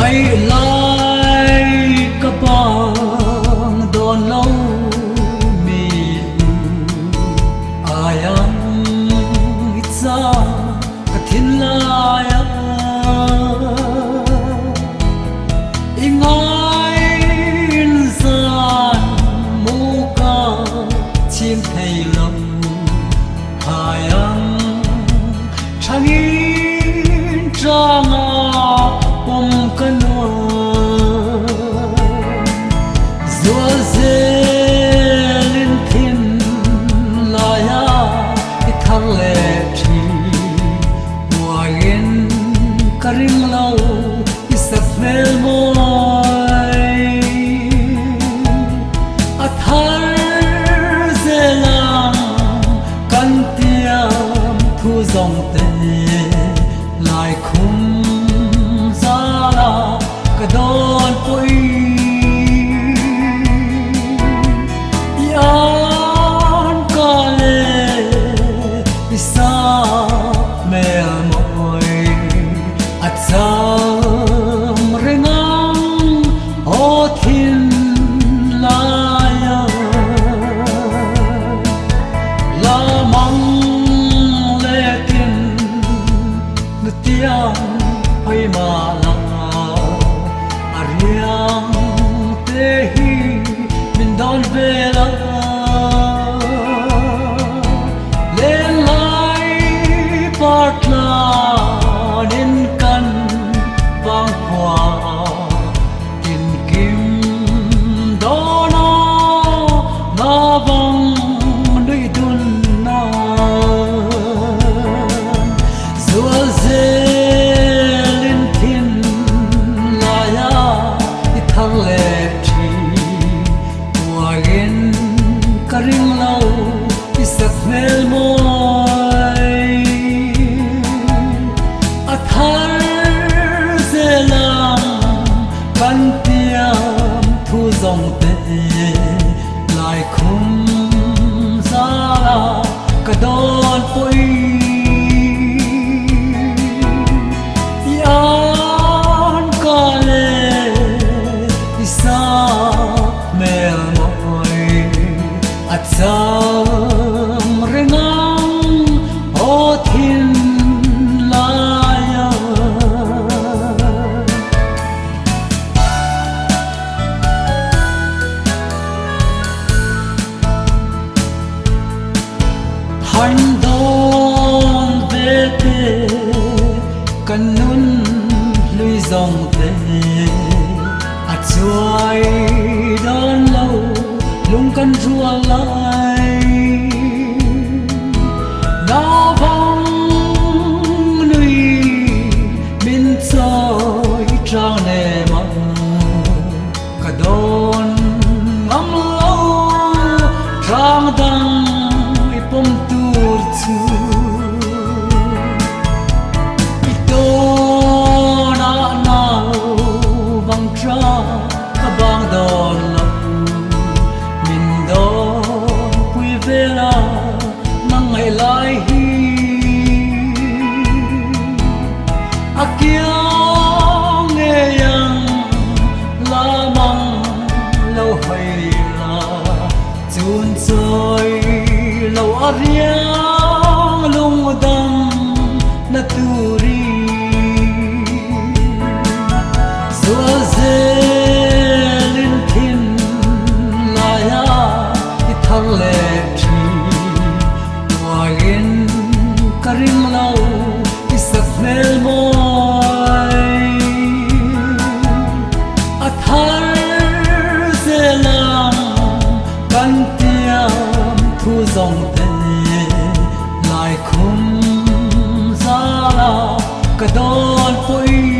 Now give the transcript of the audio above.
ngày lai các bang đòn lâu miền ai ăn ít ra các thiên lai ingay gian mu ca chim thầy lòng ai ăn chẳng in trang bom canoa zua zelin thin laya ithar le thi wagen karim lau isafel moi athar zelam kan tiam thu dòng te lại khum ka don poi yan ka le isa mel moi at sam rengang o thin laya la mang le tin nutiang ai ma la yang tehi min don vela len lai partla nin kan vang hoa tin kim dona na vang nui dun na zua zelin thin thang le thi wagen karim lau isat mel moi athar zelam kan tiam thu dòng te lai khum zala ka don poi sam rengang o thin laya han don ve te kanun lui dòng te a chuai don lâu lung kan rua lai na vong nui min choi trang ne ma ka don ngam lo trang dang ipom tur chu ito na na bang tra ka bang don vela mang ngày lai hi akia nghe yang la mang lâu hay la chun choi lâu ariang lung dam na turi zua zelin thin laya ithar le karim lau isat mel moi athar zelam kan tiam thu dòng te lai khum zala ka don poi